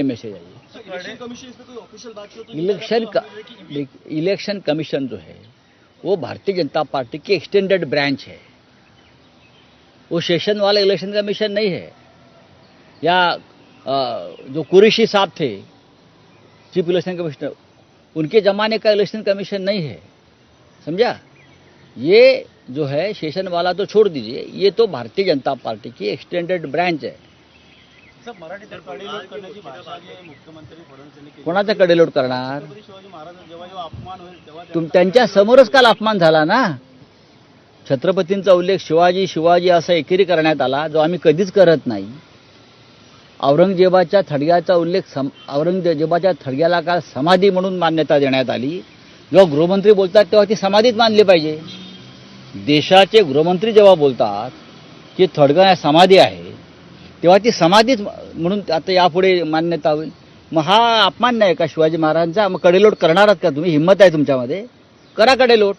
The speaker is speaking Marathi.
मैसेज है इलेक्शन कमीशन इस पे कोई ऑफिशियल बात की हो तो इलेक्शन कमीशन जो है वो भारतीय जनता पार्टी की एक्सटेंडेड ब्रांच है। वो सेशन वाला इलेक्शन कमीशन नहीं है। या जो कुरैशी साहब थे चीफ इलेक्शन कमिश्नर, उनके जमाने का इलेक्शन कमीशन नहीं है, समझा। ये जो है सेशन वाला तो छोड़ दीजिए, ये तो भारतीय जनता पार्टी की एक्सटेंडेड ब्रांच है। मराठीत कडेलोट करण्याची भाषा जी मुख्यमंत्री फडणवीस यांनी केली, कोणाचा कडेलोट करणार? छत्रपती शिवाजी महाराज जेव्हा जेव्हा अपमान होईल तेव्हा त्यांच्या समोरच काल अपमान झाला ना। छत्रपतींचा उल्लेख शिवाजी शिवाजी असा एकेरी करण्यात आला, जो आम्ही कधीच करत नाही। औरंगजेबाच्या थडग्याचा उल्लेख औरंगजेबाच्या थडग्याला काल समाधी म्हणून मान्यता देण्यात आली। जेव्हा गृहमंत्री बोलतात तेव्हा ती समाधीच मानली पाहिजे। देशाचे गृहमंत्री जेव्हा बोलतात की थडगा समाधी आहे, तेव्हा ती समाधीच म्हणून आता यापुढे मान्यता होईल। मग हा अपमान नाही का शिवाजी महाराजांचा? मग कडेलोट करणारच का तुम्ही? हिम्मत आहे तुमच्यामध्ये? करा कडेलोट।